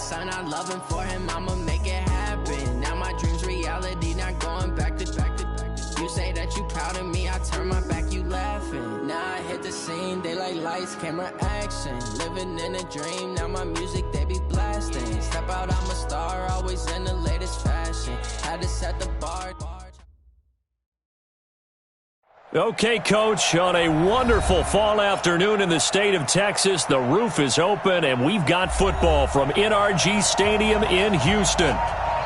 son, I love him for him, I'ma make it happen. Now my dream's reality, not going back to. You say that you proud of me, I turn my back, you laughing. Now I hit the scene, they like lights, camera, action. Living in a dream, now my music, they be blasting. Step out, I'm a star, always in the latest fashion. Had to set the bar. Okay, Coach, on a wonderful fall afternoon in the state of Texas, the roof is open, and we've got football from NRG Stadium in Houston.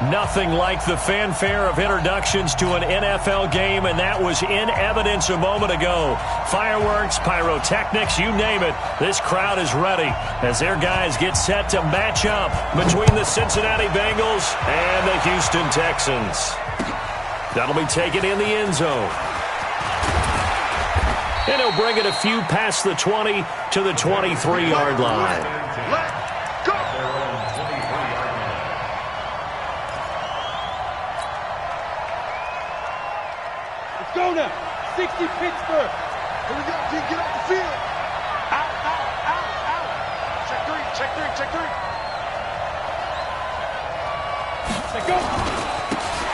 Nothing like the fanfare of introductions to an NFL game, and that was in evidence a moment ago. Fireworks, pyrotechnics, you name it. This crowd is ready as their guys get set to match up between the Cincinnati Bengals and the Houston Texans. That'll be taken in the end zone. And he'll bring it a few past the 20 to the 23-yard line. Let's go! Let's go now. 60 Pittsburgh. Here we go, team. Get off the field. Out, out, out, out. Check three, check three, check three. Let's go.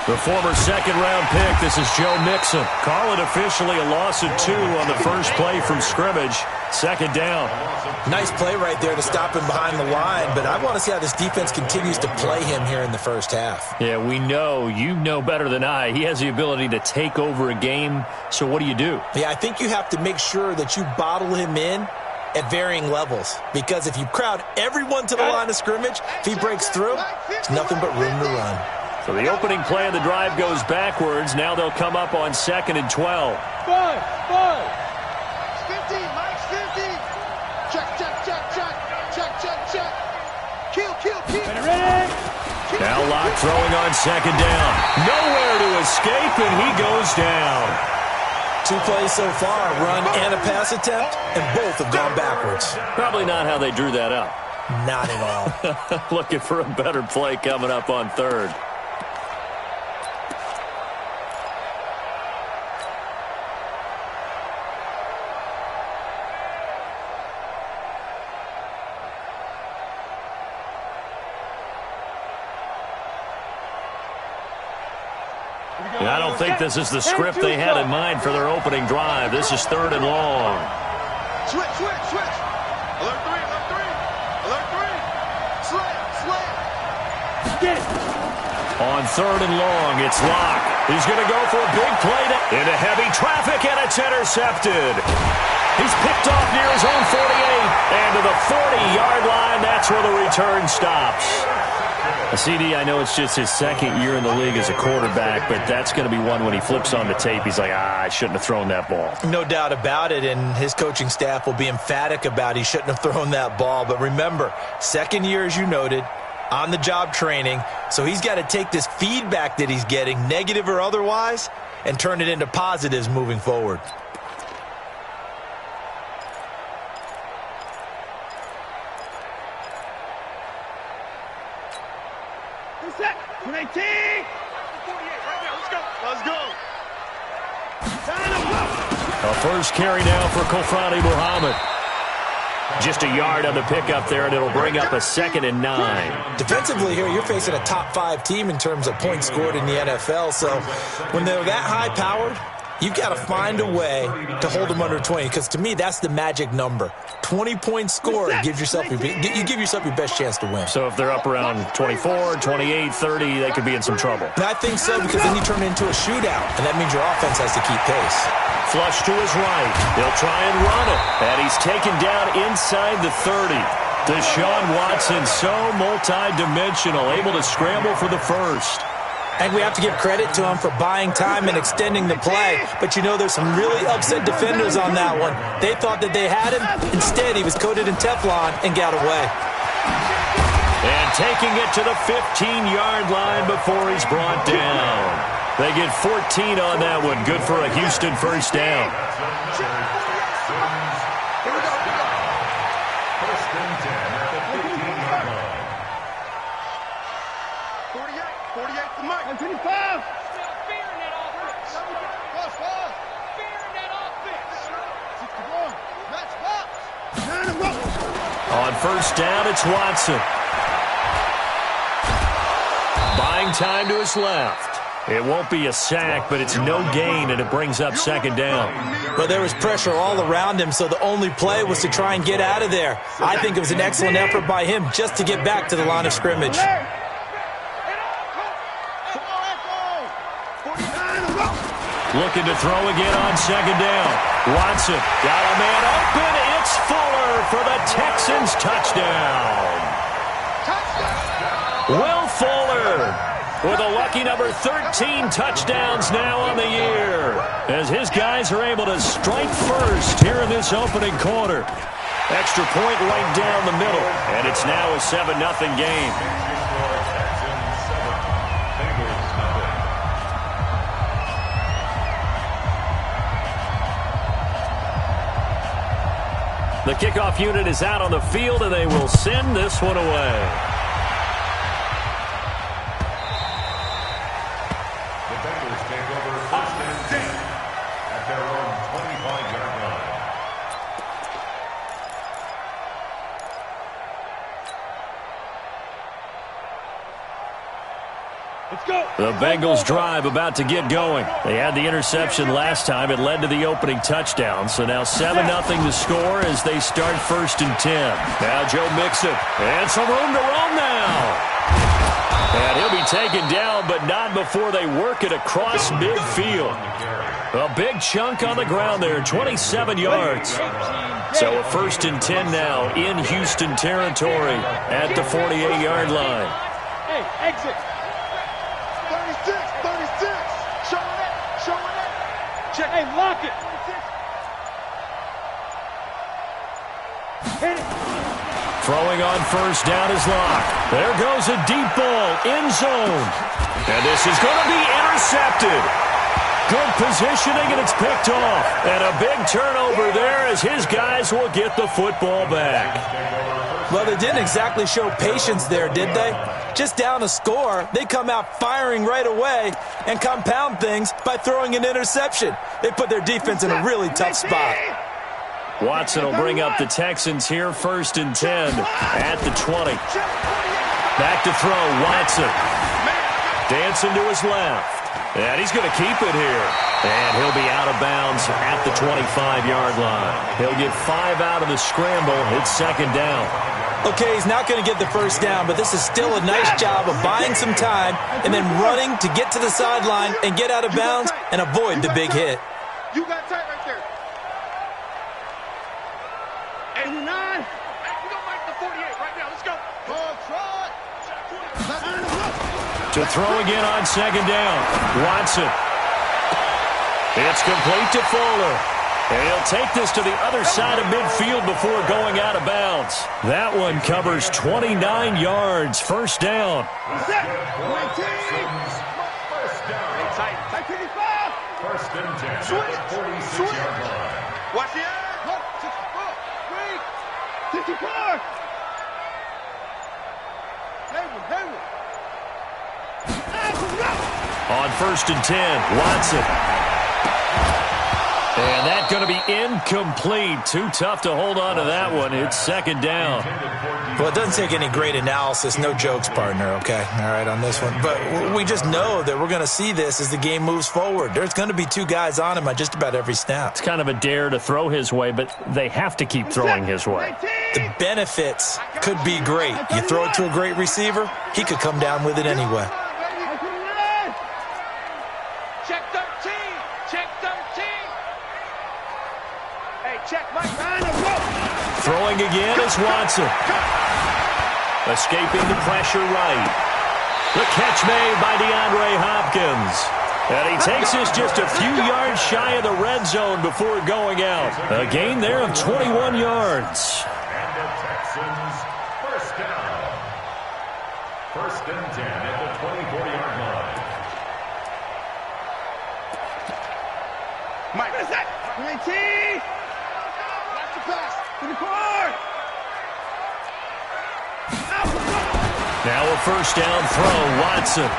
The former second-round pick, this is Joe Mixon. Call it officially a loss of 2 on the first play from scrimmage. Second down. Nice play right there to stop him behind the line, but I want to see how this defense continues to play him here in the first half. Yeah, we know. You know better than I. He has the ability to take over a game, so what do you do? Yeah, I think you have to make sure that you bottle him in at varying levels, because if you crowd everyone to the line of scrimmage, if he breaks through, there's nothing but room to run. So the opening play of the drive goes backwards. Now they'll come up on 2nd and 12. 5. 50, Mike's 50. Check, check, check, check. Check, check, check. Kill. Ready? Now Locke throwing on 2nd down. Nowhere to escape, and he goes down. 2 plays so far, run and a pass attempt, and both have gone backwards. Probably not how they drew that up. Not at all. Looking for a better play coming up on 3rd. And I don't think this is the script they had in mind for their opening drive. This is 3rd and long. Switch. Alert 3. Slam. Get it. On 3rd and long, it's Locke. He's going to go for a big play into heavy traffic, and it's intercepted. He's picked off near his own 48, and to the 40-yard line, that's where the return stops. CD, I know it's just his 2nd year in the league as a quarterback, but that's going to be one when he flips on the tape, he's like, I shouldn't have thrown that ball. No doubt about it, and his coaching staff will be emphatic about he shouldn't have thrown that ball. But remember, 2nd year, as you noted, on-the-job training, so he's got to take this feedback that he's getting, negative or otherwise, and turn it into positives moving forward. Set. 18. 48 right now. Let's go. A first carry now for Kofrani Muhammad. Just a yard on the pickup there, and it'll bring up a 2nd and 9. Defensively here, you're facing a top 5 team in terms of points scored in the NFL. So when they're that high-powered, you've got to find a way to hold them under 20, because to me, that's the magic number. 20 points scored, you give yourself your best chance to win. So if they're up around 24, 28, 30, they could be in some trouble. And I think so, because then you turn it into a shootout, and that means your offense has to keep pace. Flush to his right. He'll try and run it. And he's taken down inside the 30. Deshaun Watson, so multi-dimensional, able to scramble for the first. And we have to give credit to him for buying time and extending the play. But, you know, there's some really upset defenders on that one. They thought that they had him. Instead, he was coated in Teflon and got away. And taking it to the 15-yard line before he's brought down. They get 14 on that one. Good for a Houston first down. On first down, it's Watson. time to his left. It won't be a sack, but it's no gain, and it brings up second down. But there was pressure all around him, so the only play was to try and get out of there. I think it was an excellent effort by him just to get back to the line of scrimmage. Looking to throw again on second down. Watson got a man open. It's Fuller for the Texans touchdown. Will Fuller with a lucky number 13 touchdowns now on the year, as his guys are able to strike first here in this opening quarter. Extra point right down the middle, and it's now a 7-0 game. The kickoff unit is out on the field, and they will send this one away. The Bengals drive about to get going. They had the interception last time. It led to the opening touchdown. So now 7-0 the score as they start 1st and 10. Now Joe Mixon. And some room to roam now. And he'll be taken down, but not before they work it across midfield. A big chunk on the ground there, 27 yards. So a 1st and 10 now in Houston territory at the 48-yard line. Hey, exit. 36. Showing it. Check. Hey, lock it. Hit it. Throwing on 1st down is Locke. There goes a deep ball, end zone. And this is going to be intercepted. Good positioning, and it's picked off. And a big turnover there as his guys will get the football back. Well, they didn't exactly show patience there, did they? Just down a score, they come out firing right away and compound things by throwing an interception. They put their defense in a really tough spot. Watson will bring up the Texans here, 1st and 10 at the 20. Back to throw, Watson. Dancing to his left. And he's going to keep it here. And he'll be out of bounds at the 25-yard line. He'll get 5 out of the scramble. It's 2nd down. Okay, he's not going to get the 1st down, but this is still a nice job of buying some time and then running to get to the sideline and get out of bounds and avoid the big hit. You got tight right there. 89. Hey, we don't like the 48 right now. Let's go. To throw again on 2nd down. Watson. It's complete to Fuller. And he'll take this to the other side of midfield before going out of bounds. That one covers 29 yards. 1st down. First and 10. Switch. Watch the eye. 64. On 1st and 10, Watson. And that's going to be incomplete. Too tough to hold on to that one. It's 2nd down. Well, it doesn't take any great analysis. No jokes, partner, okay? All right, on this one. But we just know that we're going to see this as the game moves forward. There's going to be 2 guys on him on just about every snap. It's kind of a dare to throw his way, but they have to keep throwing his way. The benefits could be great. You throw it to a great receiver, he could come down with it anyway. Check 13. Check 13. Hey, check Mike. Throwing again is Watson. Escaping the pressure right. The catch made by DeAndre Hopkins. And he takes us just a few yards shy of the red zone before going out. A gain there of 21 yards. And the Texans, 1st down. 1st and 10 at the 24-yard line. Mike, what is that? 19. Watch the pass. To the core. Now a 1st down throw, Watson.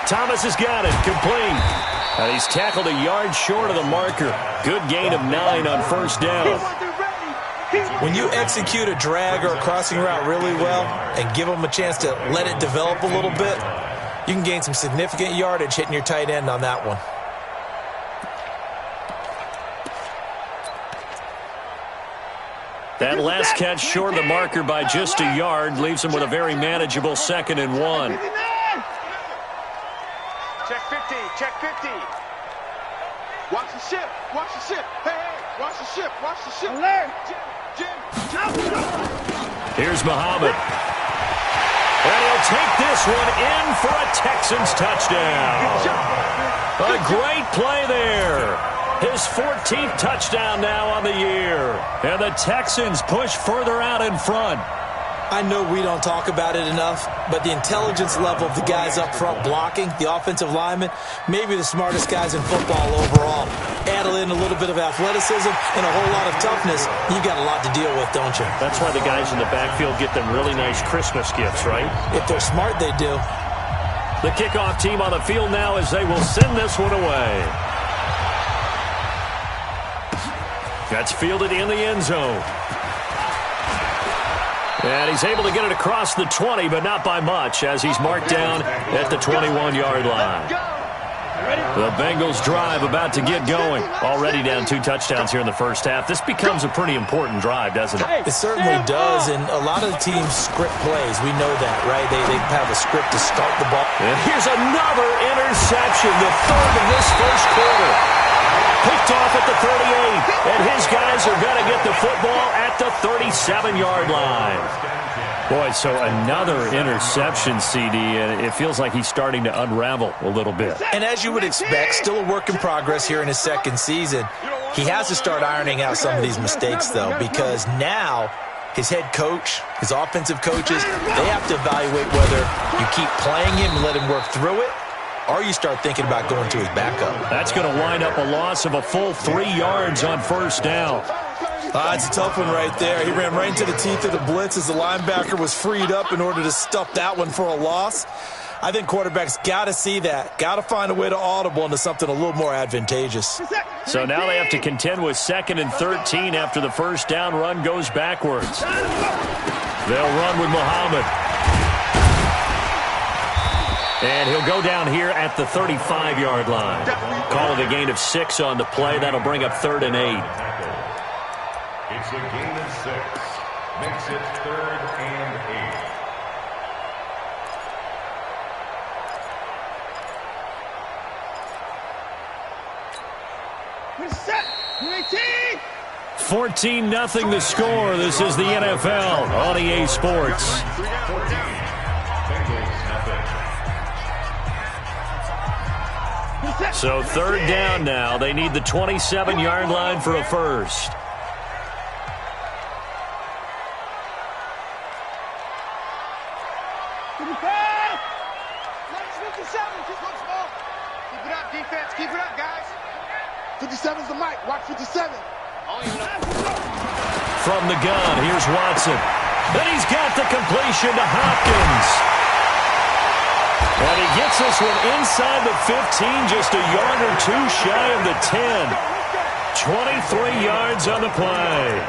Thomas has got it, complete. And he's tackled a yard short of the marker. Good gain of 9 on 1st down. When you execute a drag or a crossing route really well and give them a chance to let it develop a little bit, You can gain some significant yardage hitting your tight end on that one. That last catch short of the marker by just a yard leaves him with a very manageable 2nd and 1. Check 50, check 50. Watch the ship, watch the ship. Hey, watch the ship, watch the ship. Alert. Jim. Here's Muhammad. And he'll take this one in for a Texans touchdown. A great play there. His 14th touchdown now on the year. And the Texans push further out in front. I know we don't talk about it enough, but the intelligence level of the guys up front blocking, the offensive linemen, maybe the smartest guys in football overall. Add in a little bit of athleticism and a whole lot of toughness, you got a lot to deal with, don't you? That's why the guys in the backfield get them really nice Christmas gifts, right? If they're smart, they do. The kickoff team on the field now as they will send this one away. That's fielded in the end zone. And he's able to get it across the 20, but not by much, as he's marked down at the 21-yard line. The Bengals drive about to get going. Already down 2 touchdowns here in the first half. This becomes a pretty important drive, doesn't it? It certainly does, and a lot of the teams script plays. We know that, right? They have a script to start the ball. And here's another interception, the 3rd of this first quarter. Picked off at the 38, and his guys are going to get the football at the 37-yard line. Boy, so another interception, CD, and it feels like he's starting to unravel a little bit. And as you would expect, still a work in progress here in his 2nd season. He has to start ironing out some of these mistakes, though, because now his head coach, his offensive coaches, they have to evaluate whether you keep playing him and let him work through it, or you start thinking about going to his backup. That's going to wind up a loss of a full 3 yards on first down. It's a tough one right there. He ran right into the teeth of the blitz as the linebacker was freed up in order to stuff that one for a loss. I think quarterbacks got to see that. Got to find a way to audible into something a little more advantageous. So now they have to contend with 2nd and 13 after the first down run goes backwards. They'll run with Muhammad. And he'll go down here at the 35-yard line. Call it a gain of 6 on the play. That'll bring up 3rd and 8. It's a gain of 6. Makes it 3rd and 8. 14-0 the score. This is the NFL on EA Sports. So 3rd down now. They need the 27-yard line for a first. Defense, keep it up, guys. 57's the mic. Watch 57. From the gun, here's Watson. And he's got the completion to Hopkins. And he gets this one inside the 15, just a yard or 2 shy of the 10. 23 yards on the play.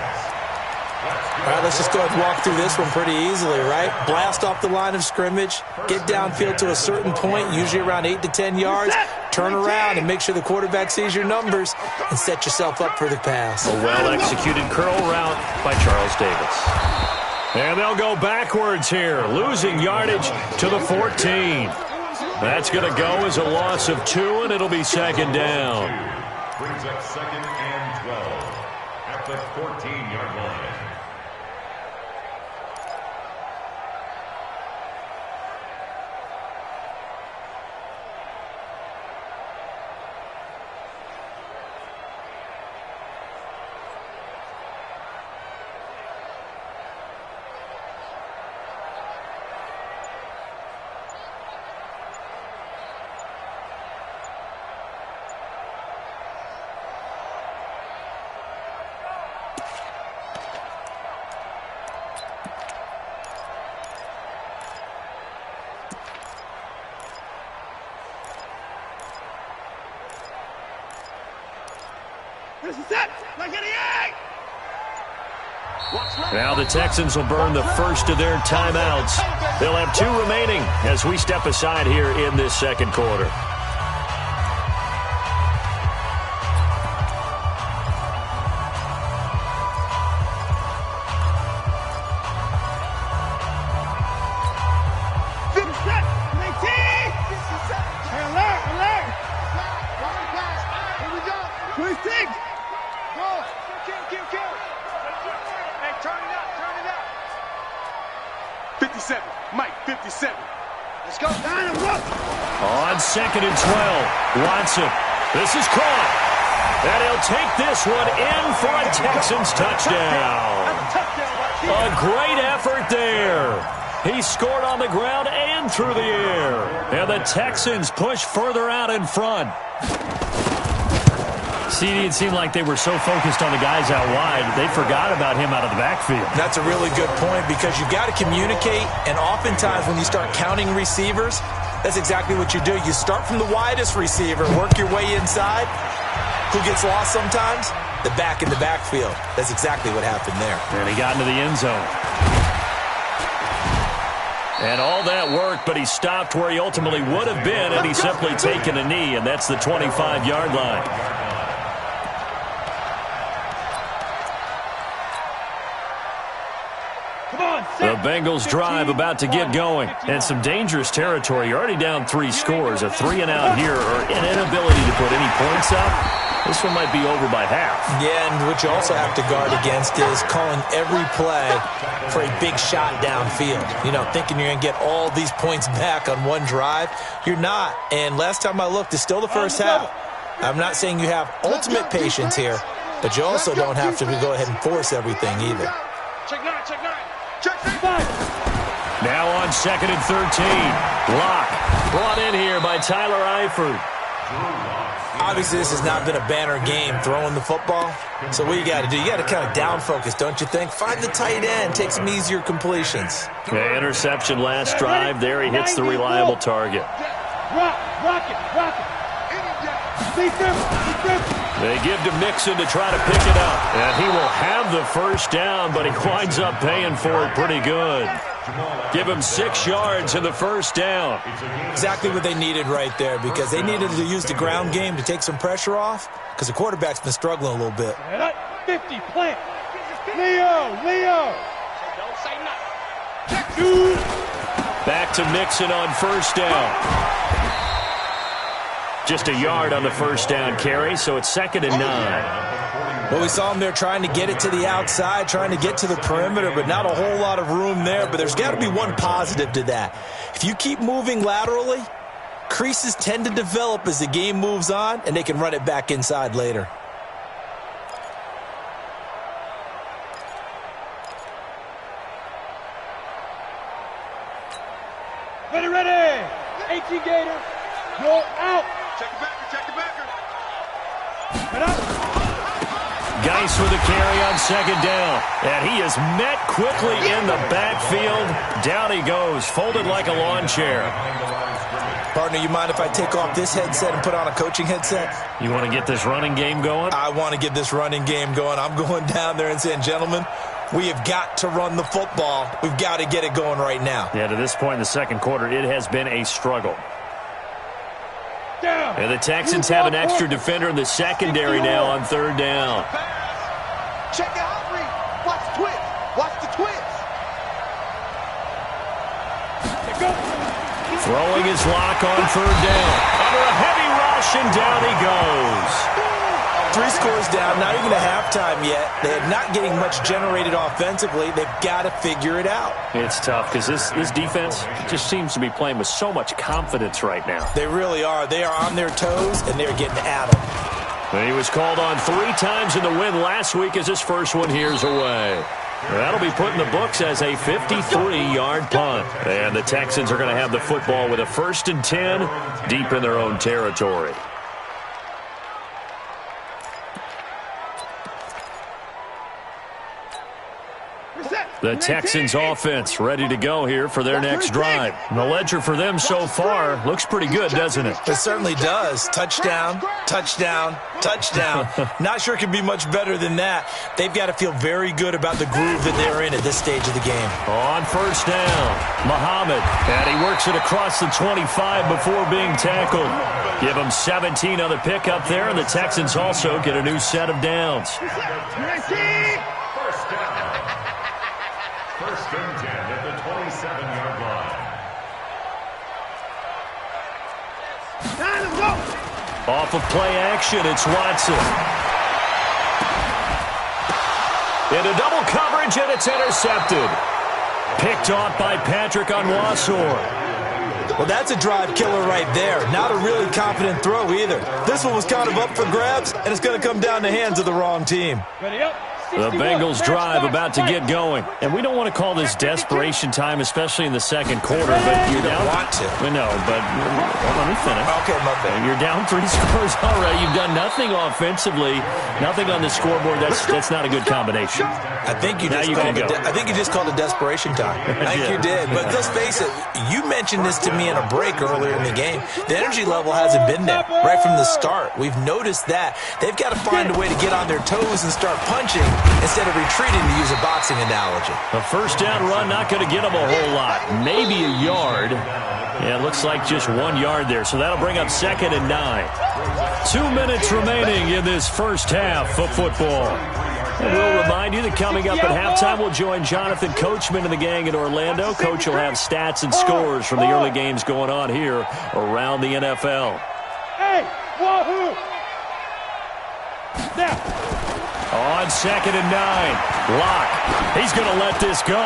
All right, let's just go ahead and walk through this one pretty easily, right? Blast off the line of scrimmage, get downfield to a certain point, usually around 8 to 10 yards, turn around and make sure the quarterback sees your numbers and set yourself up for the pass. A well-executed curl route by Charles Davis. And they'll go backwards here, losing yardage to the 14. That's going to go as a loss of 2, and it'll be 2nd down. Brings up 2nd and 12 at the 14-yard line. Now the Texans will burn the first of their timeouts. They'll have 2 remaining as we step aside here in this second quarter. On 2nd and 12, Watson. This is caught. And he'll take this one in for a Texans touchdown. A great effort there. He scored on the ground and through the air. And the Texans push further out in front. CD, it seemed like they were so focused on the guys out wide, they forgot about him out of the backfield. That's a really good point because you've got to communicate, and oftentimes when you start counting receivers, that's exactly what you do. You start from the widest receiver, work your way inside. Who gets lost sometimes? The back in the backfield. That's exactly what happened there. And he got into the end zone. And all that worked, but he stopped where he ultimately would have been, and he's simply taken a knee, and that's the 25-yard line. The Bengals drive about to get going. And some dangerous territory. You're already down 3 scores. A 3-and-out here or an inability to put any points up. This one might be over by half. Yeah, and what you also have to guard against is calling every play for a big shot downfield. You know, thinking you're going to get all these points back on one drive. You're not. And last time I looked, it's still the first half. I'm not saying you have ultimate patience here, but you also don't have to go ahead and force everything either. Check 9, check 9. Now on 2nd and 13. Block brought in here by Tyler Eifert. Obviously, this has not been a banner game throwing the football. So what you got to do, you got to kind of down focus, don't you think? Find the tight end, take some easier completions. Yeah, interception last drive. There he hits the reliable target. Rock it. They give to Mixon to try to pick it up. And he will have the first down, but he winds up paying for it pretty good. Give him 6 yards in the first down. Exactly what they needed right there because they needed to use the ground game to take some pressure off because the quarterback's been struggling a little bit. 50, plant. Leo. Don't say nothing. Back to Mixon on first down. Just a yard on the first down carry, so it's 2nd and 9. Well, we saw him there trying to get it to the outside, trying to get to the perimeter, but not a whole lot of room there. But there's got to be one positive to that. If you keep moving laterally, creases tend to develop as the game moves on, and they can run it back inside later. Ready. 18 Gator. Go out. Check the backer. Geis with a carry on 2nd down. And he is met quickly in the backfield. Down he goes, folded like a lawn chair. Partner, you mind if I take off this headset and put on a coaching headset? You want to get this running game going? I want to get this running game going. I'm going down there and saying, gentlemen, we have got to run the football. We've got to get it going right now. Yeah, to this point in the second quarter, it has been a struggle. And the Texans have an extra defender in the secondary now on 3rd down. Check out read. Watch the twist. Throwing his lock on 3rd down. Under a heavy rush, and down he goes. 3 scores down, not even a halftime yet. They're not getting much generated offensively. They've got to figure it out. It's tough because this defense just seems to be playing with so much confidence right now. They really are. They are on their toes, and they're getting at them. And he was called on 3 times in the win last week as his first one here's away. That'll be put in the books as a 53-yard punt. And the Texans are going to have the football with a 1st and 10 deep in their own territory. The Texans offense ready to go here for their next drive. And the ledger for them so far looks pretty good, doesn't it? It certainly does. Touchdown, touchdown, touchdown. Not sure it could be much better than that. They've got to feel very good about the groove that they're in at this stage of the game. On first down, Muhammad. And he works it across the 25 before being tackled. Give him 17 on the pickup there, and the Texans also get a new set of downs. First and 10 at the 27-yard line. Off of play action, it's Watson. Into double coverage, and it's intercepted. Picked off by Patrick Onwuasor. Well, that's a drive killer right there. Not a really confident throw either. This one was kind of up for grabs, and it's going to come down the hands of the wrong team. Ready up. The Bengals drive about to get going. And we don't want to call this desperation time, especially in the second quarter. But you're down. Want to. No, but let me finish. Okay, my bad. You're down 3 scores already. You've done nothing offensively, nothing on the scoreboard. That's not a good combination. I think you just called it desperation time. I think you did. But let's face it, you mentioned this to me in a break earlier in the game. The energy level hasn't been there right from the start. We've noticed that. They've got to find a way to get on their toes and start punching instead of retreating, to use a boxing analogy. A first down run not going to get them a whole lot. Maybe a yard. Yeah, it looks like just 1 yard there. So that'll bring up 2nd and 9. 2 minutes remaining in this first half of football. And we'll remind you that coming up at halftime, we'll join Jonathan Coachman and the gang in Orlando. Coach will have stats and scores from the early games going on here around the NFL. Hey, wahoo! Now. On 2nd and 9, Locke. He's going to let this go.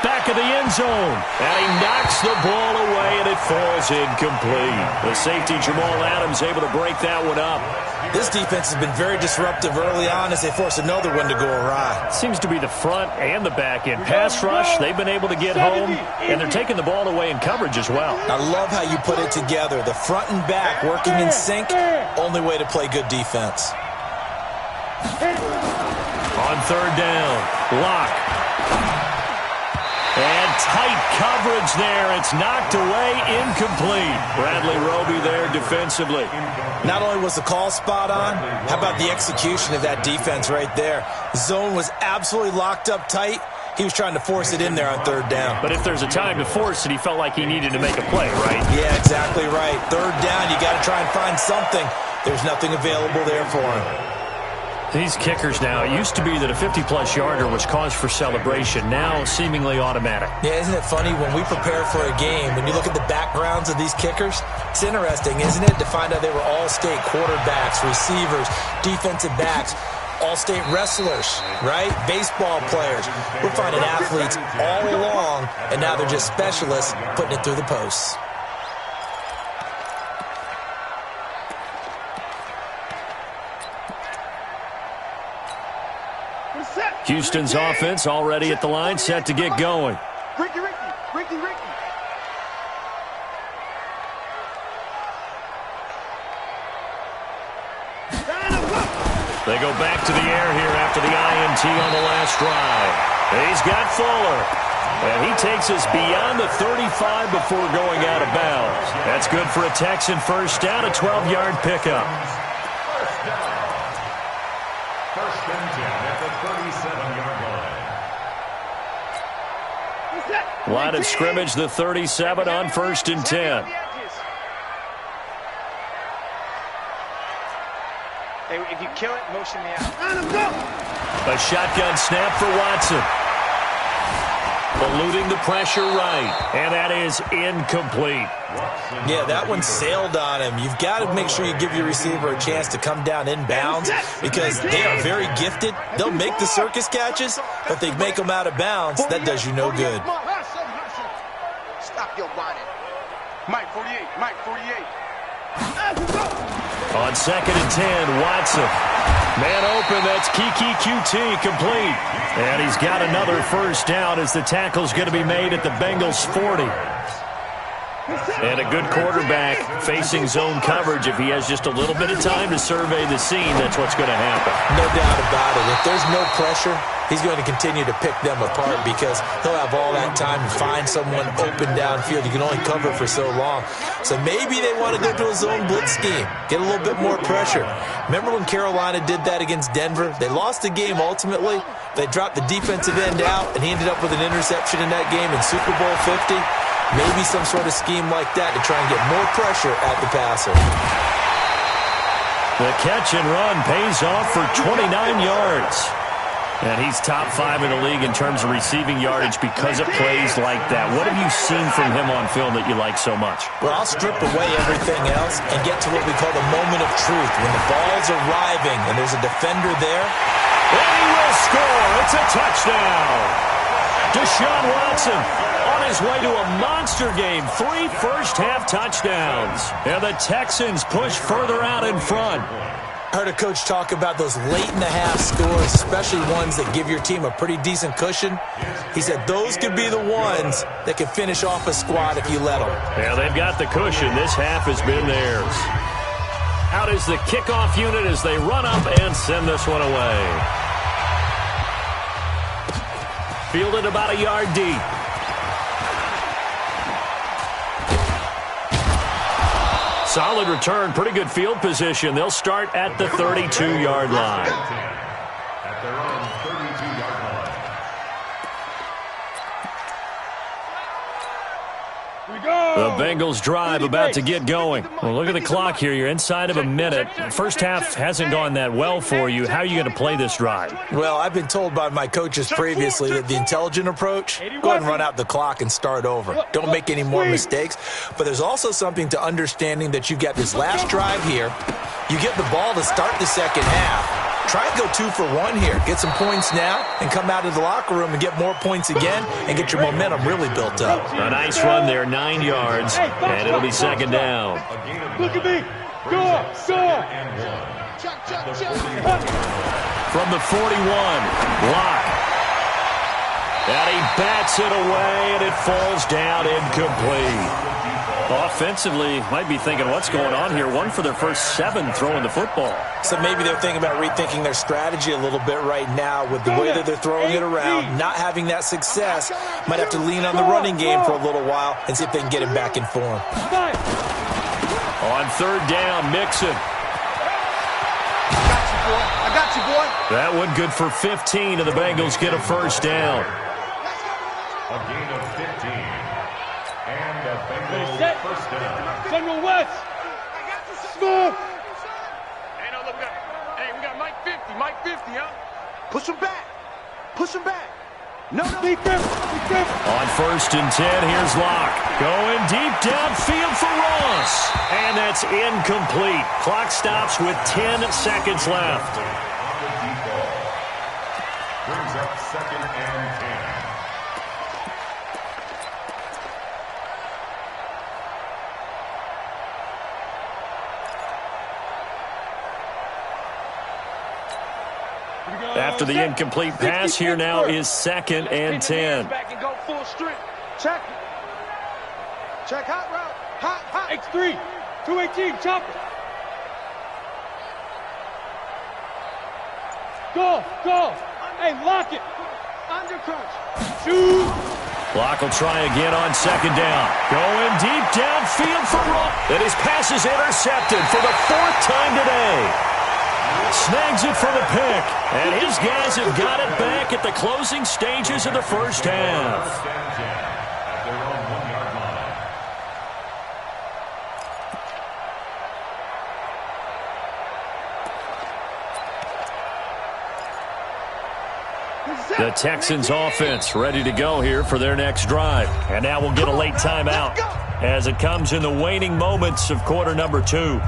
Back of the end zone. And he knocks the ball away, and it falls incomplete. The safety, Jamal Adams, able to break that one up. This defense has been very disruptive early on as they force another one to go awry. Seems to be the front and the back end. Pass rush, they've been able to get home, and they're taking the ball away in coverage as well. I love how you put it together. The front and back working in sync, only way to play good defense. On 3rd down, Locke. And tight coverage there. It's knocked away, incomplete. Bradley Roby there defensively. Not only was the call spot on, how about the execution of that defense right there? Zone was absolutely locked up tight. He was trying to force it in there on 3rd down. But if there's a time to force it, he felt like he needed to make a play, right? Yeah, exactly right. 3rd down, you got to try and find something. There's nothing available there for him. These kickers now, it used to be that a 50-plus yarder was cause for celebration. Now, seemingly automatic. Yeah, isn't it funny? When we prepare for a game, when you look at the backgrounds of these kickers, it's interesting, isn't it, to find out they were all-state quarterbacks, receivers, defensive backs, all-state wrestlers, right? Baseball players. We're finding athletes all along, and now they're just specialists putting it through the posts. Houston's offense already at the line, set to get going. Ricky. They go back to the air here after the INT on the last drive. He's got Fuller. And he takes us beyond the 35 before going out of bounds. That's good for a Texan first down, a 12-yard pickup. First and 10 at the 37-yard line. Line of scrimmage, the 37 on 1st and 10. Hey, if you kill it, motion me out. A shotgun snap for Watson. Eluding the pressure right. And that is incomplete. Yeah, that one sailed on him. You've got to make sure you give your receiver a chance to come down inbounds because they are very gifted. They'll make the circus catches, but they make them out of bounds. That does you no good. Stop your whining. Mike 48. On 2nd and 10, Watson. Man open, that's Kiki QT complete. And he's got another first down as the tackle's going to be made at the Bengals 40. And a good quarterback facing zone coverage. If he has just a little bit of time to survey the scene, that's what's going to happen. No doubt about it. If there's no pressure, he's going to continue to pick them apart because he'll have all that time to find someone open downfield. You can only cover for so long. So maybe they want to go to a zone blitz scheme, get a little bit more pressure. Remember when Carolina did that against Denver? They lost the game ultimately. They dropped the defensive end out, and he ended up with an interception in that game in Super Bowl 50. Maybe some sort of scheme like that to try and get more pressure at the passer. The catch and run pays off for 29 yards. And he's top 5 in the league in terms of receiving yardage because of plays like that. What have you seen from him on film that you like so much? Well, I'll strip away everything else and get to what we call the moment of truth. When the ball's arriving and there's a defender there. And he will score. It's a touchdown. Deshaun Watson on his way to a monster game. 3 first-half touchdowns. And the Texans push further out in front. I heard a coach talk about those late-in-the-half scores, especially ones that give your team a pretty decent cushion. He said those could be the ones that could finish off a squad if you let them. Yeah, they've got the cushion. This half has been theirs. Out is the kickoff unit as they run up and send this one away. Fielded about a yard deep. Solid return, pretty good field position. They'll start at the 32-yard line. At their own 32-yard line. The Bengals drive about to get going. Well, look at the clock here. You're inside of a minute. First half hasn't gone that well for you. How are you going to play this drive? Well, I've been told by my coaches previously that the intelligent approach, go ahead and run out the clock and start over. Don't make any more mistakes. But there's also something to understanding that you get this last drive here. You get the ball to start the second half. Try and go 2 for 1 here. Get some points now and come out of the locker room and get more points again and get your momentum really built up. A nice run there, 9 yards, and it'll be second down. Look at me. Go. From the 41, Locke. And he bats it away, and it falls down incomplete. Offensively, might be thinking, what's going on here? 1 for their first 7 throwing the football. So maybe they're thinking about rethinking their strategy a little bit right now with the way that they're throwing it around, not having that success. Might have to lean on the running game for a little while and see if they can get him back in form. On third down, Mixon. I got you, boy. That one good for 15, and the Bengals get a first down. A gain of 15. And the Bengals first down. General West. Smooth. Hey, no, look, we got Mike 50, huh? Push him back. No. Be careful. On first and 10, here's Locke. Going deep downfield for Ross. And that's incomplete. Clock stops with 10 seconds left. Brings up 2nd and 10. After the incomplete pass, here now is 2nd and 10. Back and go full strength. Check hot route. Hot. X3. 218. Chop it. Go. Hey, lock it. Under crunch. Shoot. Locke will try again on 2nd down. Going deep downfield for Ross. And his pass is intercepted for the 4th time today. Snags it for the pick, and his guys have got it back at the closing stages of the first half. At their own 1-yard line. The Texans offense ready to go here for their next drive. And now we'll get a late timeout as it comes in the waning moments of quarter number 2.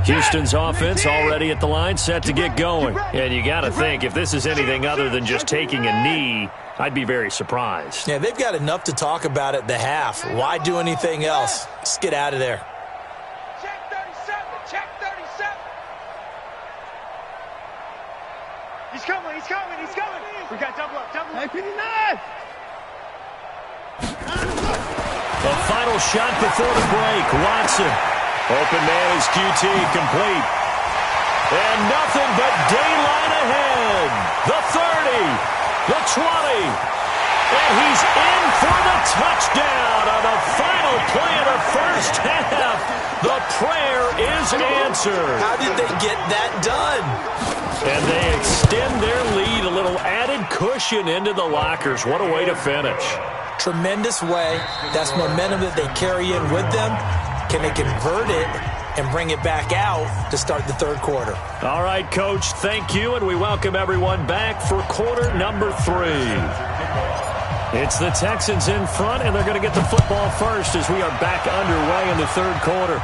Houston's offense already at the line, set to get going. And you got to think, if this is anything other than just taking a knee, I'd be very surprised. Yeah, they've got enough to talk about at the half. Why do anything else? Just get out of there. Check 37. He's coming. We got double up. Hey, 59! The final shot before the break. Watson. Open man is QT, complete. And nothing but daylight ahead. The 30, the 20, and he's in for the touchdown on the final play of the first half. The prayer is answered. How did they get that done? And they extend their lead, a little added cushion into the lockers. What a way to finish. Tremendous way. That's momentum that they carry in with them. Can they convert it and bring it back out to start the third quarter? All right, Coach, thank you, and we welcome everyone back for quarter number 3. It's the Texans in front, and they're going to get the football first as we are back underway in the third quarter.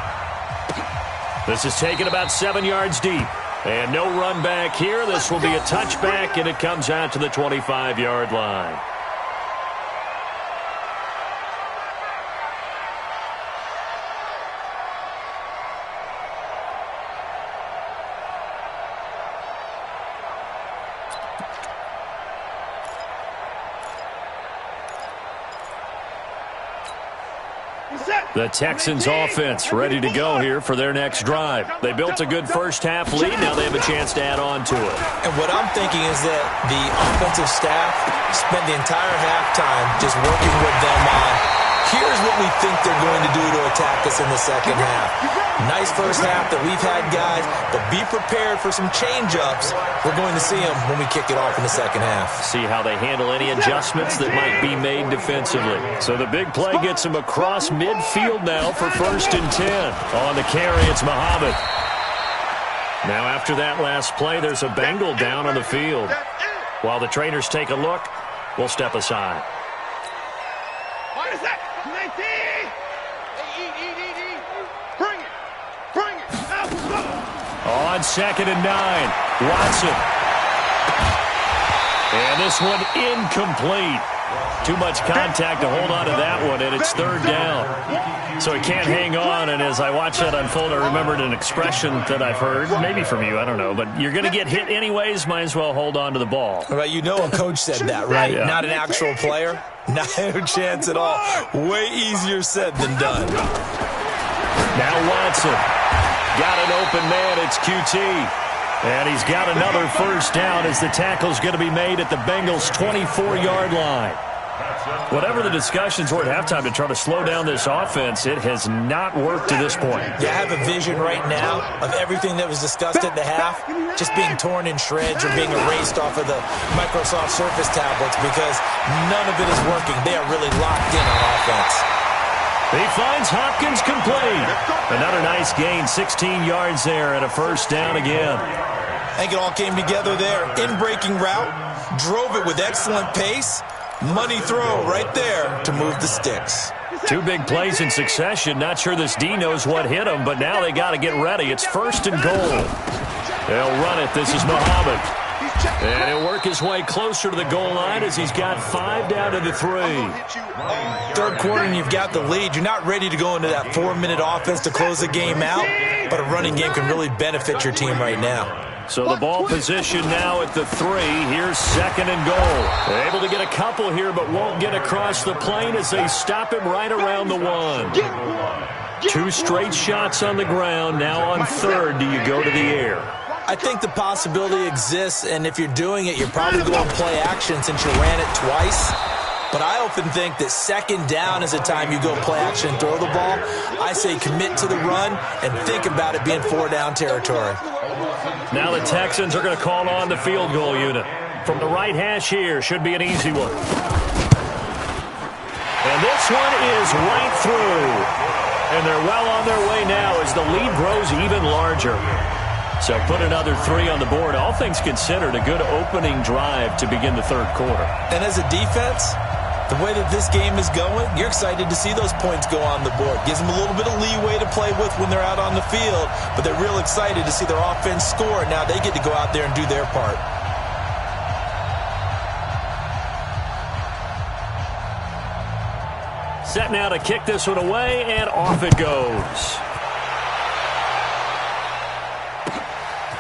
This is taken about 7 yards deep. And no run back here. This will be a touchback, and it comes out to the 25-yard line. The Texans offense ready to go here for their next drive. They built a good first half lead. Now they have a chance to add on to it. And what I'm thinking is that the offensive staff spent the entire halftime just working with them on, here's what we think they're going to do to attack us in the second half. Nice first half that we've had, guys, but be prepared for some change-ups. We're going to see them when we kick it off in the second half. See how they handle any adjustments that might be made defensively. So the big play gets them across midfield now for 1st and 10. On the carry, it's Muhammad. Now after that last play, there's a Bengal down on the field. While the trainers take a look, we'll step aside. What is that? 19! Bring it! On 2nd and 9, Watson. And this one incomplete. Too much contact to hold on to that one, and it's 3rd down. So he can't hang on, and as I watch that unfold, I remembered an expression that I've heard, maybe from you, I don't know, but you're going to get hit anyways, might as well hold on to the ball. Right, you know a coach said that, right? Yeah. Not an actual player. Not a chance at all. Way easier said than done. Now Watson. Got an open man, it's QT. And he's got another first down as the tackle's going to be made at the Bengals' 24-yard line. Whatever the discussions were at halftime to try to slow down this offense, it has not worked to this point. Yeah, I have a vision right now of everything that was discussed at the half just being torn in shreds or being erased off of the Microsoft Surface tablets because none of it is working. They are really locked in on offense. He finds Hopkins complete. Another nice gain, 16 yards there and a first down again. I think it all came together there. In-breaking route, drove it with excellent pace. Money throw right there to move the sticks. 2 big plays in succession. Not sure this D knows what hit him, but now they got to get ready. It's 1st and goal. They'll run it. This is Muhammad. And he'll work his way closer to the goal line as he's got 5 down to the 3. Third quarter and you've got the lead. You're not ready to go into that 4-minute offense to close the game out, but a running game can really benefit your team right now. So the ball position now at the 3. Here's 2nd and goal. They're able to get a couple here, but won't get across the plane as they stop him right around the 1. 2 straight shots on the ground. Now on 3rd, do you go to the air? I think the possibility exists, and if you're doing it, you're probably going to play action since you ran it twice. But I often think that 2nd down is the time you go play action and throw the ball. I say commit to the run and think about it being 4-down territory. Now the Texans are going to call on the field goal unit. From the right hash here, should be an easy one. And this one is right through. And they're well on their way now as the lead grows even larger. So put another 3 on the board. All things considered, a good opening drive to begin the third quarter. And as a defense, the way that this game is going, you're excited to see those points go on the board. Gives them a little bit of leeway to play with when they're out on the field, but they're real excited to see their offense score. Now they get to go out there and do their part. Set now to kick this one away, and off it goes.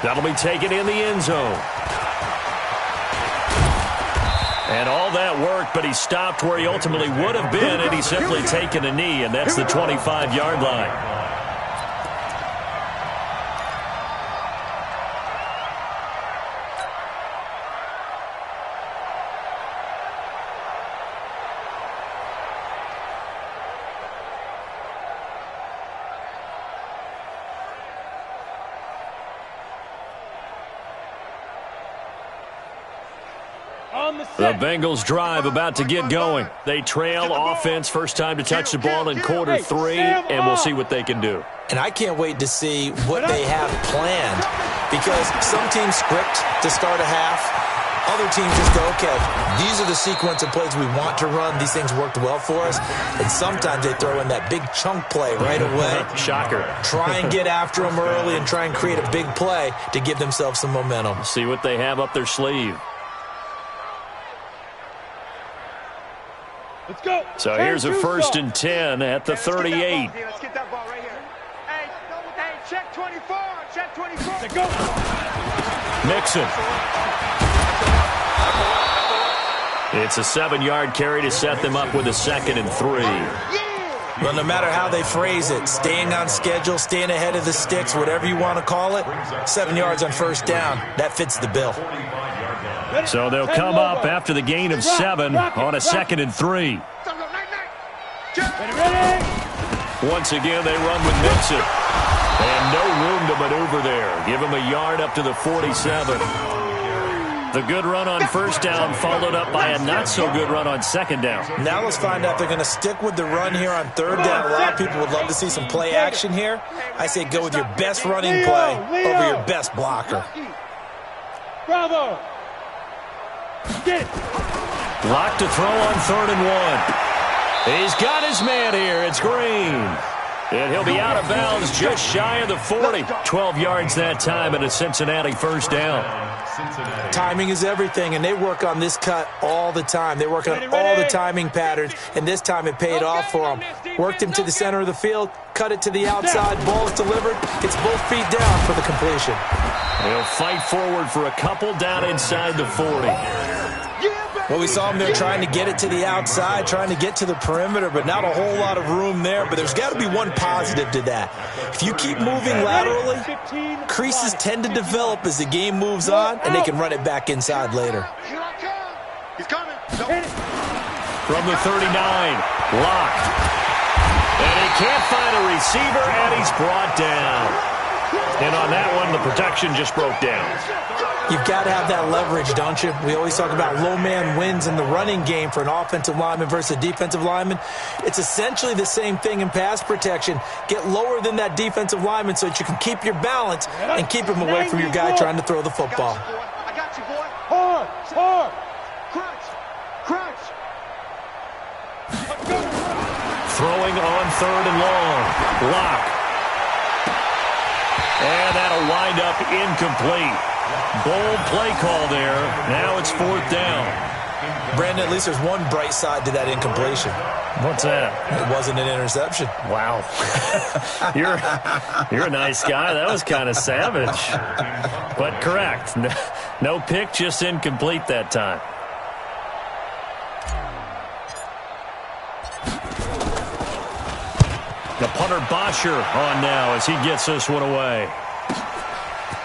That'll be taken in the end zone. And all that work, but he stopped where he ultimately would have been, and he's simply taken a knee, and that's the 25-yard line. The Bengals drive about to get going. They trail offense, first time to touch the ball in quarter 3, and we'll see what they can do. And I can't wait to see what they have planned, because some teams script to start a half. Other teams just go, okay, these are the sequence of plays we want to run. These things worked well for us. And sometimes they throw in that big chunk play right away. Shocker. Try and get after them early and try and create a big play to give themselves some momentum. See what they have up their sleeve. Let's go. So here's a 1st and 10 at the 38. Let's get that ball right here. Hey, check 24. Check 24. Let's go. Mixon. It's a 7-yard carry to set them up with a 2nd and 3. Well, no matter how they phrase it, staying on schedule, staying ahead of the sticks, whatever you want to call it, 7 yards on 1st down, that fits the bill. So they'll come up after the gain of 7 on a 2nd and 3. Once again, they run with Mixon. And no room to maneuver there. Give him a yard up to the 47. The good run on 1st down followed up by a not-so-good run on 2nd down. Now let's find out if they're going to stick with the run here on 3rd down. A lot of people would love to see some play action here. I say go with your best running play over your best blocker. Bravo. Lock to throw on 3rd and 1. He's got his man here. It's Green. And he'll be out of bounds just shy of the 40. 12 yards that time and a Cincinnati 1st down. Timing is everything, and they work on this cut all the time. They work on all the timing patterns, and this time it paid off for them. Worked him to the center of the field, cut it to the outside, ball is delivered. It's both feet down for the completion. They'll fight forward for a couple down inside the 40. Well, we saw him there trying to get it to the outside, trying to get to the perimeter, but not a whole lot of room there. But there's got to be one positive to that. If you keep moving laterally, creases tend to develop as the game moves on, and they can run it back inside later. He's coming. From the 39, locked. And he can't find a receiver, and he's brought down. And on that one, the protection just broke down. You've got to have that leverage, don't you? We always talk about low man wins in the running game for an offensive lineman versus a defensive lineman. It's essentially the same thing in pass protection. Get lower than that defensive lineman so that you can keep your balance and keep him away from your guy trying to throw the football. I got you, boy. Hard. Crunch. Throwing on 3rd and long. Lock. And that'll wind up incomplete. Bold play call there. Now it's 4th down. Brandon, at least there's one bright side to that incompletion. What's that? It wasn't an interception. Wow. You're a nice guy. That was kind of savage. But correct. No pick, just incomplete that time. The punter Bosher on now as he gets this one away.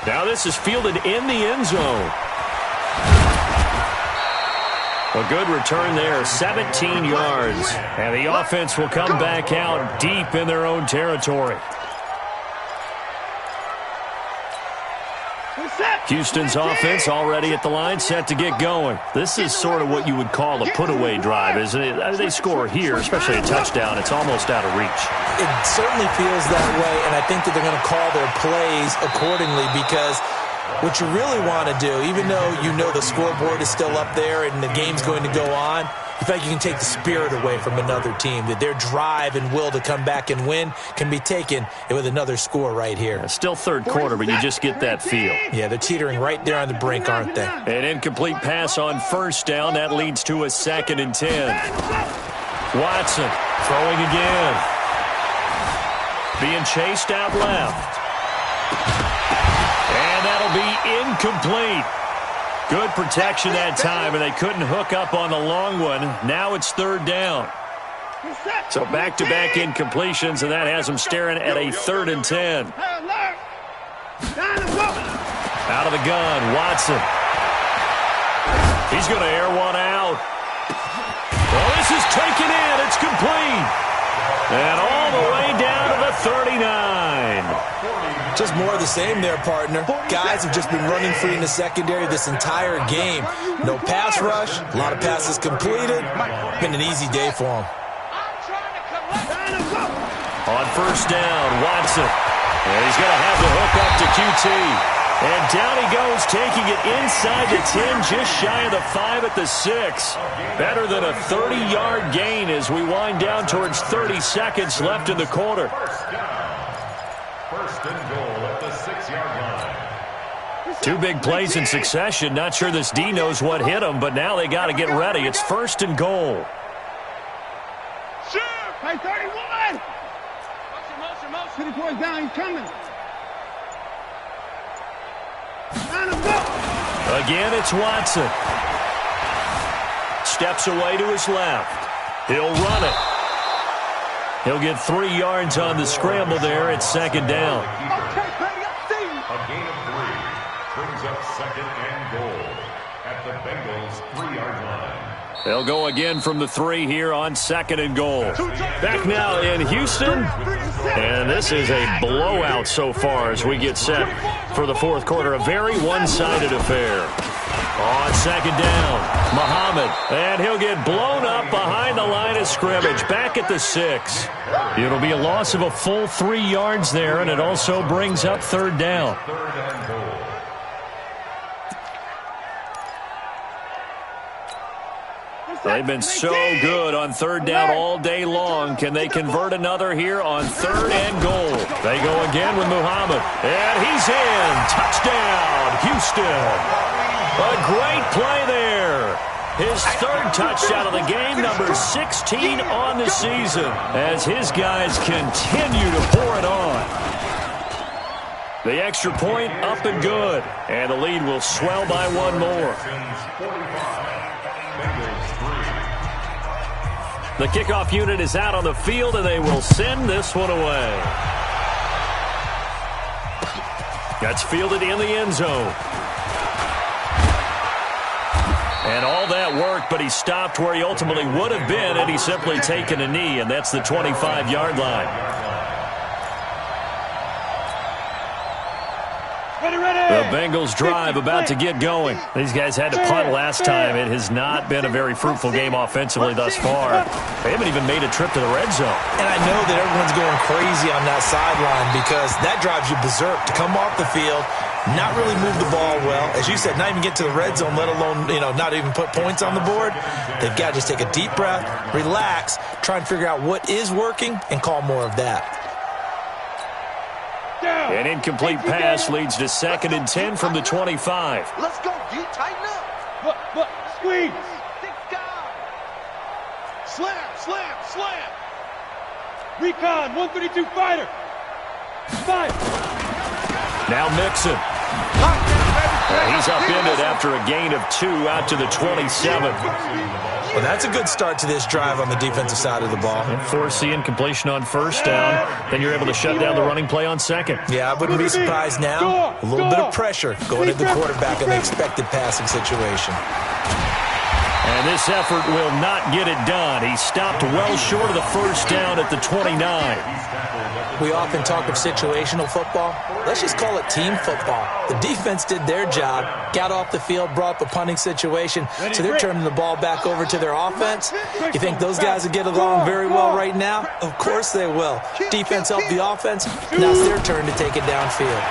Now this is fielded in the end zone. A good return there, 17 yards. And the offense will come back out deep in their own territory. Houston's offense already at the line, set to get going. This is sort of what you would call a put-away drive, isn't it? As they score here, especially a touchdown, it's almost out of reach. It certainly feels that way, and I think that they're going to call their plays accordingly, because what you really want to do, even though you know the scoreboard is still up there and the game's going to go on, you feel like you can take the spirit away from another team, that their drive and will to come back and win can be taken with another score right here. It's still third quarter, but you just get that feel. Yeah, they're teetering right there on the brink, aren't they? An incomplete pass on 1st down. That leads to a 2nd and 10. Watson throwing again. Being chased out left. And that'll be incomplete. Good protection that time, and they couldn't hook up on the long one. Now it's third down. So back-to-back incompletions, and that has them staring at a 3rd and 10. Out of the gun, Watson. He's going to air one out. Well, this is taken in. It's complete. And all the way down to the 39. Just more of the same there, partner. Guys have just been running free in the secondary this entire game. No pass rush, a lot of passes completed. Been an easy day for them. On first down, Watson. And he's going to have the hook up to QT. And down he goes, taking it inside the 10, just shy of the 5 at the 6. Better than a 30-yard gain as we wind down towards 30 seconds left in the quarter. First and goal at the 6-yard line. 2 big plays in succession. Not sure this D knows what hit him, but now they got to get ready. It's first and goal. Hey, 31! Motion. 50 points down, he's coming. Again, it's Watson. Steps away to his left. He'll run it. He'll get 3 yards on the scramble there at second down. A gain of 3 brings up second and goal at the Bengals' 3-yard line. They'll go again from the 3 here on second and goal. Back now in Houston, and this is a blowout so far as we get set for the fourth quarter. A very one-sided affair. On second down, Muhammad, and he'll get blown up behind the line of scrimmage, back at the 6. It'll be a loss of a full 3 yards there, and it also brings up third down. Third and goal. They've been so good on third down all day long. Can they convert another here on third and goal? They go again with Muhammad. And he's in. Touchdown, Houston. A great play there. His 3rd touchdown of the game, number 16 on the season, as his guys continue to pour it on. The extra point up and good. And the lead will swell by 1 more. The kickoff unit is out on the field, and they will send this one away. That's fielded in the end zone. And all that worked, but he stopped where he ultimately would have been had he simply taken a knee, and that's the 25-yard line. The Bengals drive about to get going. These guys had to punt last time. It has not been a very fruitful game offensively thus far. They haven't even made a trip to the red zone. And I know that everyone's going crazy on that sideline because that drives you berserk to come off the field, not really move the ball well. As you said, not even get to the red zone, let alone, not even put points on the board. They've got to just take a deep breath, relax, try and figure out what is working, and call more of that. An incomplete pass leads to second and 10 from the 25. Let's go, G. Tighten up. Look, squeeze. Thick guy. Slam. Recon, 132 fighter. Fight. Now Mixon. He's upended after a gain of 2 out to the 27. Well, that's a good start to this drive on the defensive side of the ball. Force the incompletion on first down. Then you're able to shut down the running play on second. Yeah, I wouldn't be surprised now. A little bit of pressure going at the quarterback in the expected passing situation. And this effort will not get it done. He stopped well short of the first down at the 29. We often talk of situational football. Let's just call it team football. The defense did their job, got off the field, brought up a punting situation, so they're turning the ball back over to their offense. You think those guys will get along very well right now? Of course they will. Defense helped the offense. Now it's their turn to take it downfield.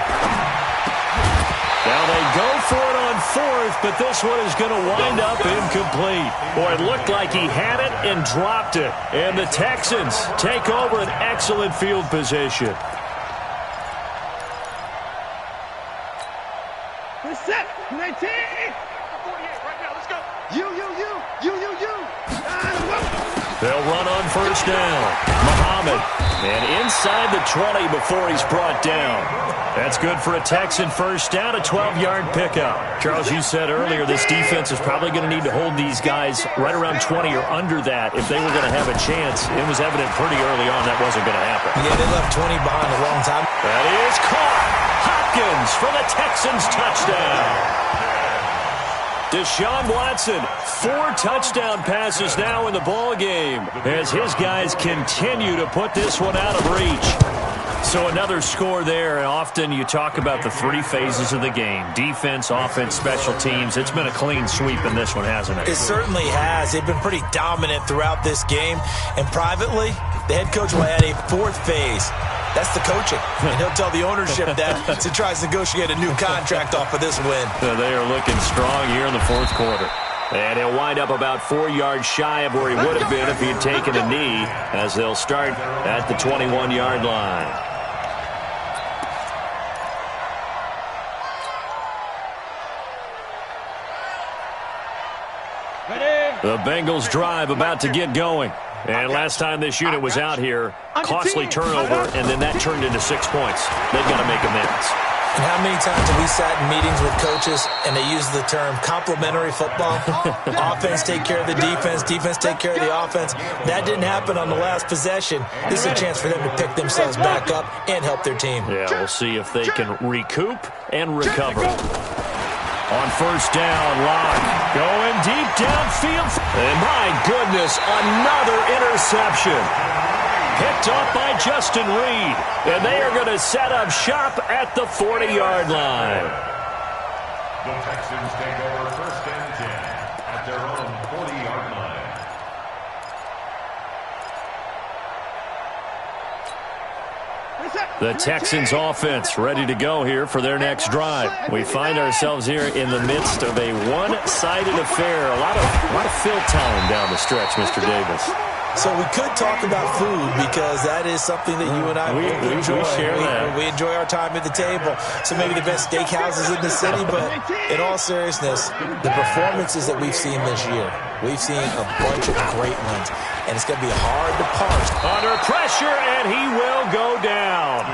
Now they go for it on fourth, but this one is going to wind up incomplete. Boy, it looked like he had it and dropped it. And the Texans take over an excellent field position. We're set. 19. 48 right now. Let's go. You. They'll run on first down. Muhammad Muhammad. And inside the 20 before he's brought down. That's good for a Texan first down, a 12-yard pickup. Charles, you said earlier this defense is probably going to need to hold these guys right around 20 or under that if they were going to have a chance. It was evident pretty early on that wasn't going to happen. Yeah, they left 20 behind a long time. That is caught. Hopkins for the Texans touchdown. Deshaun Watson, 4 touchdown passes now in the ball game as his guys continue to put this one out of reach. So another score there. And often you talk about the 3 phases of the game: defense, offense, special teams. It's been a clean sweep in this one, hasn't it? It certainly has. They've been pretty dominant throughout this game. And privately, the head coach will add a 4th phase. That's the coaching. And he'll tell the ownership that as he tries to negotiate a new contract off of this win. They are looking strong here in the 4th quarter. And he'll wind up about 4 yards shy of where he would have been if he had taken a knee, as they'll start at the 21-yard line. The Bengals drive about to get going. And last time this unit was out here, costly turnover, and then that turned into 6 points. They've got to make amends. And how many times have we sat in meetings with coaches and they use the term complementary football? Offense take care of the defense, defense take care of the offense. That didn't happen on the last possession. This is a chance for them to pick themselves back up and help their team. Yeah, we'll see if they can recoup and recover. On first down, Locke going deep downfield. And my goodness, another interception. Picked off by Justin Reed. And they are going to set up shop at the 40-yard line. The Texans take over first and 10 at their own 40-yard line. The Texans offense ready to go here for their next drive. We find ourselves here in the midst of a one-sided affair. A lot of fill time down the stretch, Mr. Davis. So we could talk about food because that is something that you and I enjoy. We share that. We enjoy our time at the table. So maybe the best steakhouses in the city, but in all seriousness, the performances that we've seen this year, we've seen a bunch of great ones, and it's going to be hard to parse. Under pressure, and he will go down.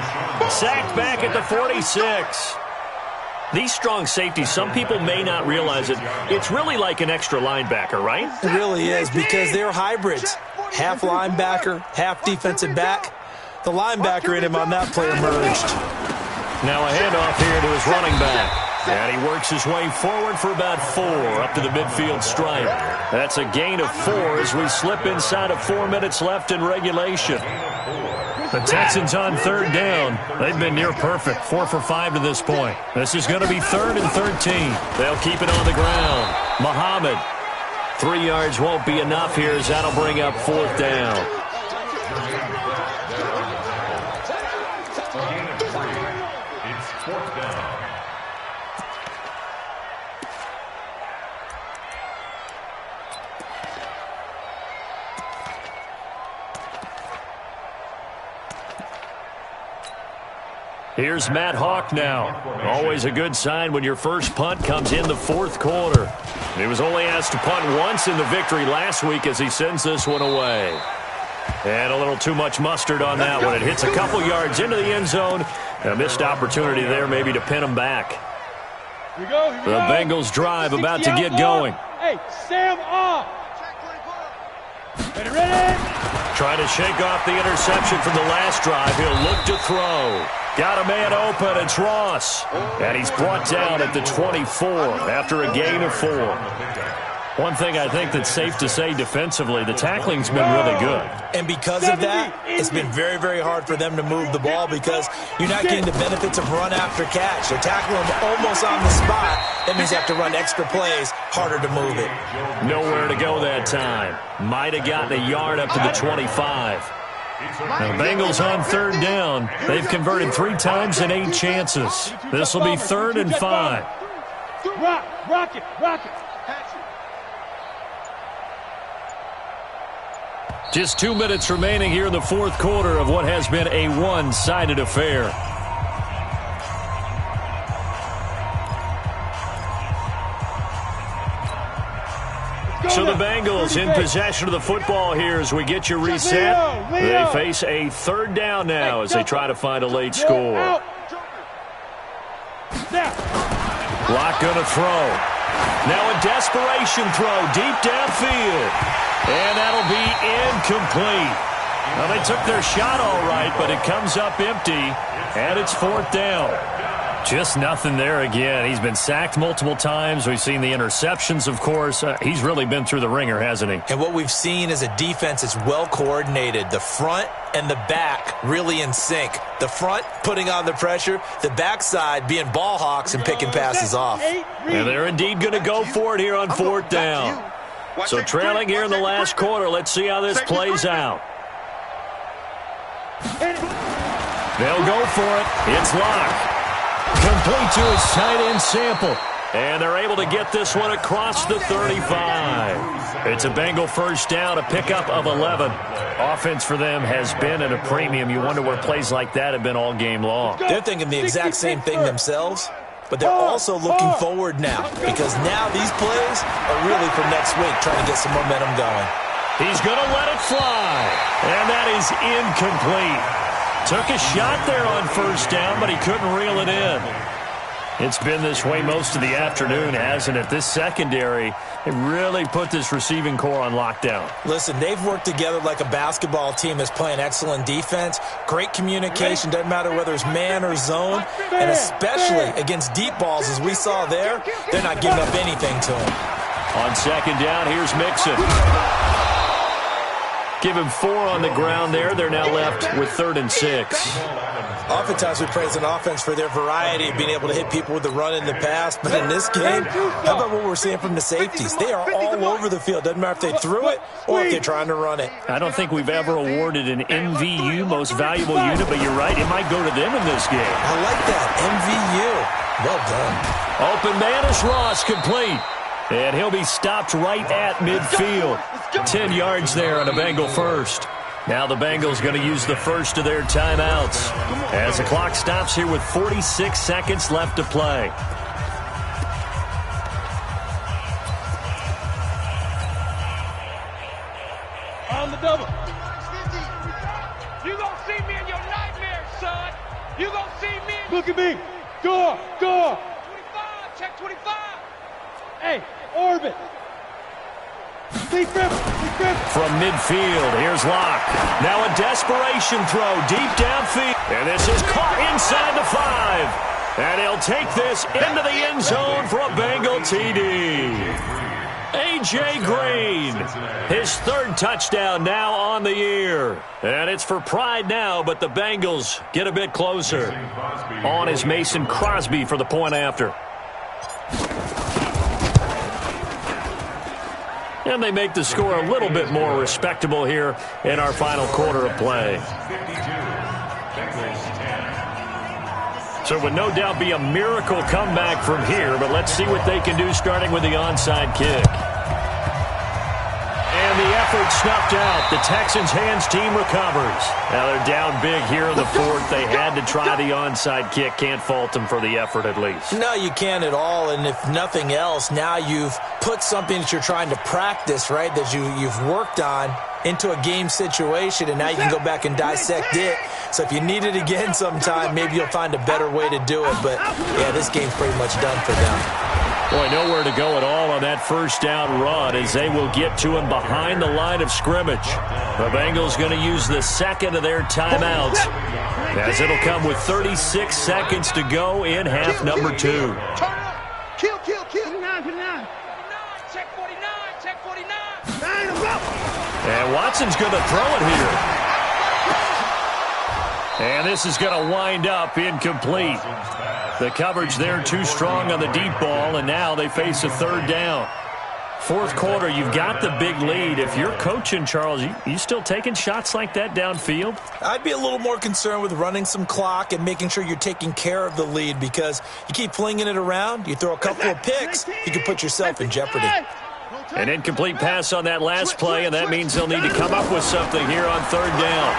Sacked back at the 46. These strong safeties, some people may not realize it. It's really like an extra linebacker, right? It really is, because they're hybrids. Half linebacker, half defensive back. The linebacker in him on that play emerged. Now a handoff here to his running back. And he works his way forward for about 4 up to the midfield stripe. That's a gain of 4 as we slip inside of 4 minutes left in regulation. The Texans on third down. They've been near perfect, 4 for 5 to this point. This is going to be 3rd and 13. They'll keep it on the ground. Muhammad. 3 yards won't be enough here as that'll bring up 4th down. It's 4th down. Here's Matt Hawk now. Always a good sign when your first punt comes in the 4th quarter. He was only asked to punt once in the victory last week as he sends this one away. And a little too much mustard on that one. It hits a couple yards into the end zone. A missed opportunity there maybe to pin him back. The Bengals drive about to get going. Hey, Sam off. Ready? Trying to shake off the interception from the last drive. He'll look to throw. Got a man open. It's Ross. And he's brought down at the 24 after a gain of 4. One thing I think that's safe to say defensively, the tackling's been really good. And because of that, it's been very, very hard for them to move the ball because you're not getting the benefits of run after catch. They're tackling them almost on the spot. That means you have to run extra plays, harder to move it. Nowhere to go that time. Might have gotten a yard up to the 25. Now, the Bengals on third down. They've converted 3 times in 8 chances. This will be 3rd and 5. Rock it. Just 2 minutes remaining here in the 4th quarter of what has been a one-sided affair. So the Bengals in possession of the football here as we get you reset. They face a third down now as they try to find a late score. Lock going to throw. Now a desperation throw deep downfield. And that'll be incomplete. Well, they took their shot all right, but it comes up empty, and it's fourth down. Just nothing there again. He's been sacked multiple times. We've seen the interceptions, of course. He's really been through the ringer, hasn't he? And what we've seen is a defense that's well coordinated. The front and the back really in sync. The front putting on the pressure, the backside being ball hawks and picking passes off. And they're indeed going to go for it here on fourth down. So trailing here in the last quarter. Let's see how this plays out. They'll go for it. It's Locke. Complete to his tight end Sample. And they're able to get this one across the 35. It's a Bengal first down, a pickup of 11. Offense for them has been at a premium. You wonder where plays like that have been all game long. They're thinking the exact same thing themselves, but they're also looking forward now because now these plays are really for next week, trying to get some momentum going. He's going to let it fly, and that is incomplete. Took a shot there on first down, but he couldn't reel it in. It's been this way most of the afternoon, hasn't it? This secondary, it really put this receiving core on lockdown. Listen, they've worked together like a basketball team that's playing excellent defense, great communication, doesn't matter whether it's man or zone, and especially against deep balls, as we saw there, they're not giving up anything to him. On second down, here's Mixon. Give him 4 on the ground there. They're now left with 3rd and 6. Oftentimes we praise an offense for their variety of being able to hit people with the run in the pass, but in this game, how about what we're seeing from the safeties? They are all over the field. Doesn't matter if they threw it or if they're trying to run it. I don't think we've ever awarded an MVU, most valuable unit, but you're right, it might go to them in this game. I like that, MVU. Well done. Open man is Ross, complete. And he'll be stopped right at midfield. 10 yards there on a Bengal first. Now the Bengals going to use the first of their timeouts as the clock stops here with 46 seconds left to play. On the double. You gonna see me in your nightmares, son. You gonna see me in... Look at me. Go. 25, check 25. Hey, orbit. Deep grip. From midfield, here's Locke. Now a desperation throw deep downfield. And this is caught inside the 5. And he'll take this into the end zone for a Bengal TD. A.J. Green, his 3rd touchdown now on the year. And it's for pride now, but the Bengals get a bit closer. On is Mason Crosby for the point after. And they make the score a little bit more respectable here in our final quarter of play. So it would no doubt be a miracle comeback from here, but let's see what they can do starting with the onside kick. And the effort snuffed out. The Texans' hands team recovers. Now they're down big here in the 4th. They had to try the onside kick. Can't fault them for the effort at least. No, you can't at all. And if nothing else, now you've put something that you're trying to practice, right, that you've worked on into a game situation, and now you can go back and dissect it. So if you need it again sometime, maybe you'll find a better way to do it. But, yeah, this game's pretty much done for them. Boy, nowhere to go at all on that first down run as they will get to him behind the line of scrimmage. The Bengals going to use the 2nd of their timeouts as it'll come with 36 seconds to go in half number 2. Turn up. Kill. 49. Check 49. And Watson's going to throw it here. And this is going to wind up incomplete. The coverage there too strong on the deep ball, and now they face a 3rd down. 4th quarter, you've got the big lead. If you're coaching, Charles, you still taking shots like that downfield? I'd be a little more concerned with running some clock and making sure you're taking care of the lead, because you keep flinging it around, you throw a couple of picks, you can put yourself in jeopardy. An incomplete pass on that last play, and that means they'll need to come up with something here on 3rd down.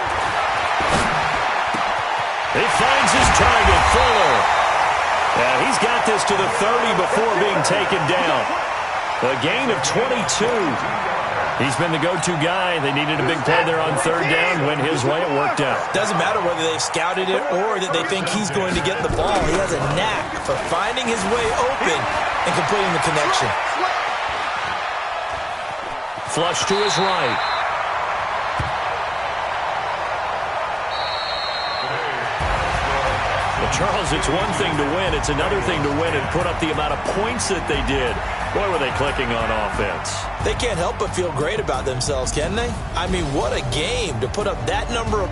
He finds his target, Fuller. He's got this to the 30 before being taken down. A gain of 22. He's been the go-to guy. They needed a big play there on third down. Went his way. It worked out. Doesn't matter whether they've scouted it or that they think he's going to get the ball. He has a knack for finding his way open and completing the connection. Flush to his right. Well, Charles, it's one thing to win. It's another thing to win and put up the amount of points that they did. Boy, were they clicking on offense. They can't help but feel great about themselves, can they? I mean, what a game to put up that number of